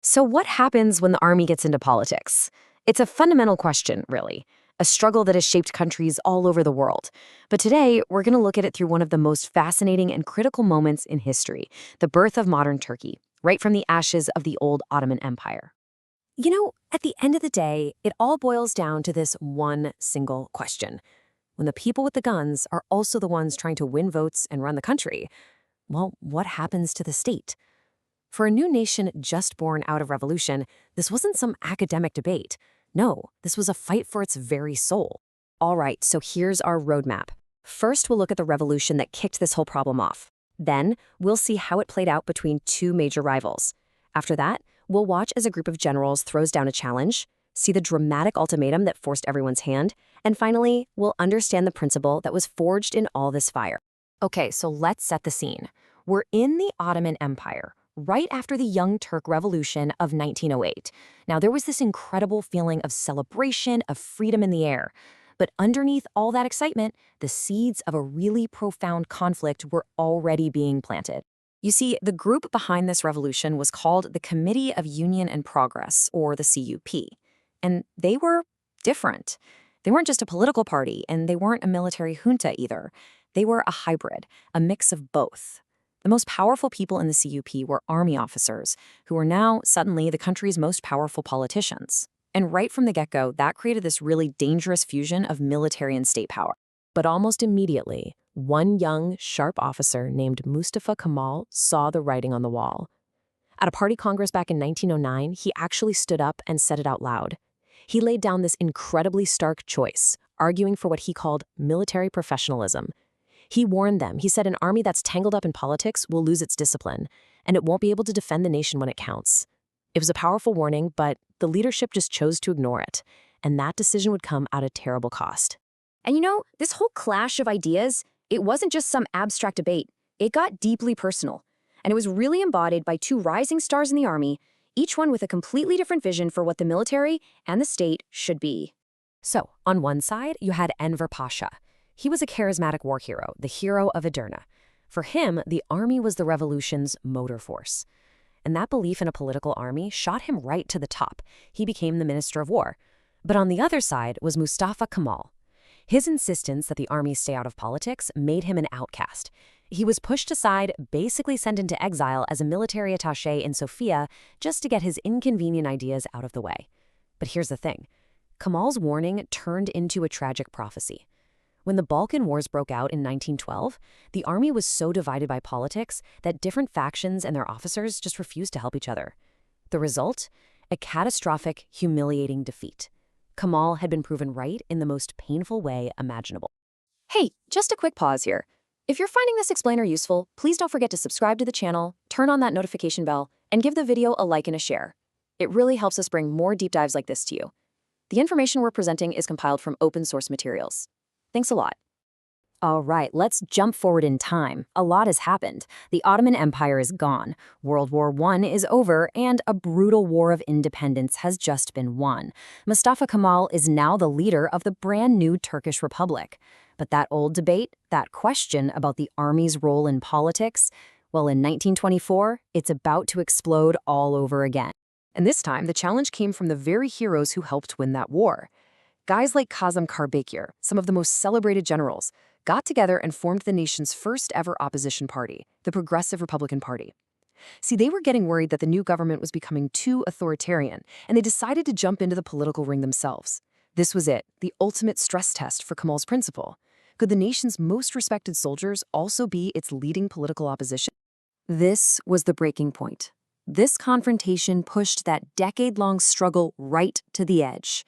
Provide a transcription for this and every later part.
So what happens when the army gets into politics? It's a fundamental question, really, a struggle that has shaped countries all over the world. But today, we're going to look at it through one of the most fascinating and critical moments in history, the birth of modern Turkey, right from the ashes of the old Ottoman Empire. At the end of the day, it all boils down to this one single question. When the people with the guns are also the ones trying to win votes and run the country, well, what happens to the state? For a new nation just born out of revolution, this wasn't some academic debate. No, this was a fight for its very soul. All right, so here's our roadmap. First, we'll look at the revolution that kicked this whole problem off. Then, we'll see how it played out between two major rivals. After that, we'll watch as a group of generals throws down a challenge, see the dramatic ultimatum that forced everyone's hand, and finally, we'll understand the principle that was forged in all this fire. Okay, so let's set the scene. We're in the Ottoman Empire, right after the Young Turk Revolution of 1908. Now, there was this incredible feeling of celebration, of freedom in the air. But underneath all that excitement, the seeds of a really profound conflict were already being planted. You see, the group behind this revolution was called the Committee of Union and Progress, or the CUP. And they were different. They weren't just a political party, and they weren't a military junta either. They were a hybrid, a mix of both. The most powerful people in the CUP were army officers, who were now suddenly the country's most powerful politicians. And right from the get-go, that created this really dangerous fusion of military and state power. But almost immediately, one young, sharp officer named Mustafa Kemal saw the writing on the wall. At a party congress back in 1909, he actually stood up and said it out loud. He laid down this incredibly stark choice, arguing for what he called military professionalism. He warned them. He said an army that's tangled up in politics will lose its discipline, and it won't be able to defend the nation when it counts. It was a powerful warning, but the leadership just chose to ignore it, and that decision would come at a terrible cost. And this whole clash of ideas, it wasn't just some abstract debate. It got deeply personal, and it was really embodied by two rising stars in the army, each one with a completely different vision for what the military and the state should be. So, on one side, you had Enver Pasha. He was a charismatic war hero, the hero of Edirne. For him, the army was the revolution's motor force. And that belief in a political army shot him right to the top. He became the Minister of War. But on the other side was Mustafa Kemal. His insistence that the army stay out of politics made him an outcast. He was pushed aside, basically sent into exile as a military attaché in Sofia just to get his inconvenient ideas out of the way. But here's the thing. Kemal's warning turned into a tragic prophecy. When the Balkan Wars broke out in 1912, the army was so divided by politics that different factions and their officers just refused to help each other. The result? A catastrophic, humiliating defeat. Kemal had been proven right in the most painful way imaginable. Hey, just a quick pause here. If you're finding this explainer useful, please don't forget to subscribe to the channel, turn on that notification bell, and give the video a like and a share. It really helps us bring more deep dives like this to you. The information we're presenting is compiled from open source materials. Thanks a lot. All right, let's jump forward in time. A lot has happened. The Ottoman Empire is gone. World War I is over, and a brutal war of independence has just been won. Mustafa Kemal is now the leader of the brand new Turkish Republic. But that old debate, that question about the army's role in politics, well, in 1924, it's about to explode all over again. And this time, the challenge came from the very heroes who helped win that war. Guys like Kazım Karabekir, some of the most celebrated generals, got together and formed the nation's first ever opposition party, the Progressive Republican Party. See, they were getting worried that the new government was becoming too authoritarian, and they decided to jump into the political ring themselves. This was it, the ultimate stress test for Kemal's principle. Could the nation's most respected soldiers also be its leading political opposition? This was the breaking point. This confrontation pushed that decade-long struggle right to the edge.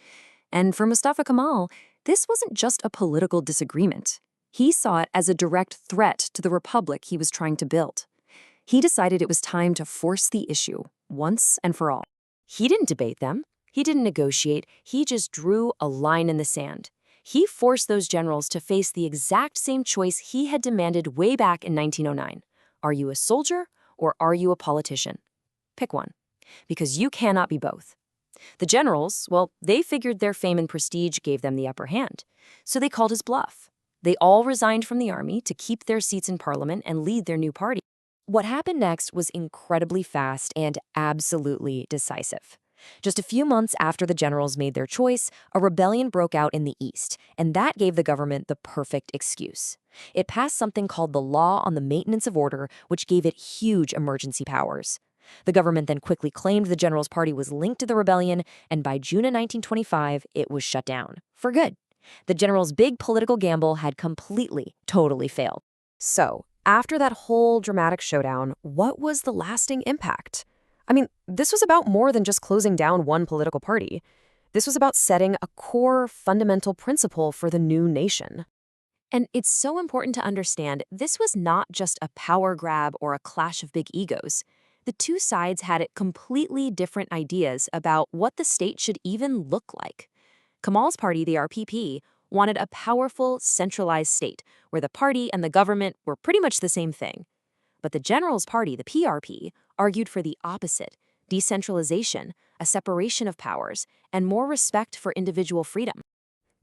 And for Mustafa Kemal, this wasn't just a political disagreement. He saw it as a direct threat to the republic he was trying to build. He decided it was time to force the issue, once and for all. He didn't debate them. He didn't negotiate. He just drew a line in the sand. He forced those generals to face the exact same choice he had demanded way back in 1909. Are you a soldier or are you a politician? Pick one, because you cannot be both. The generals, well, they figured their fame and prestige gave them the upper hand, so they called his bluff. They all resigned from the army to keep their seats in parliament and lead their new party. What happened next was incredibly fast and absolutely decisive. Just a few months after the generals made their choice, a rebellion broke out in the east, and that gave the government the perfect excuse. It passed something called the Law on the Maintenance of Order, which gave it huge emergency powers. The government then quickly claimed the generals' party was linked to the rebellion, and by June of 1925, it was shut down. For good. The generals' big political gamble had completely, totally failed. So, after that whole dramatic showdown, what was the lasting impact? I mean, this was about more than just closing down one political party. This was about setting a core, fundamental principle for the new nation. And it's so important to understand this was not just a power grab or a clash of big egos. The two sides had completely different ideas about what the state should even look like. Kemal's party, the RPP, wanted a powerful, centralized state where the party and the government were pretty much the same thing. But the Generals' Party, the PRP, argued for the opposite: decentralization, a separation of powers, and more respect for individual freedom.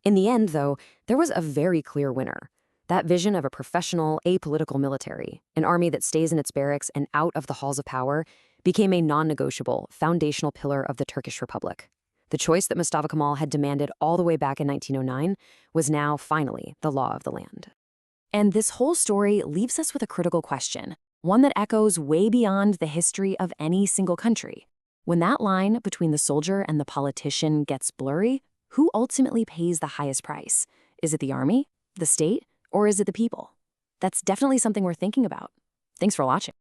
In the end, though, there was a very clear winner. That vision of a professional, apolitical military, an army that stays in its barracks and out of the halls of power, became a non-negotiable, foundational pillar of the Turkish Republic. The choice that Mustafa Kemal had demanded all the way back in 1909 was now, finally, the law of the land. And this whole story leaves us with a critical question, one that echoes way beyond the history of any single country. When that line between the soldier and the politician gets blurry, who ultimately pays the highest price? Is it the army, the state, or is it the people? That's definitely something we're thinking about. Thanks for watching.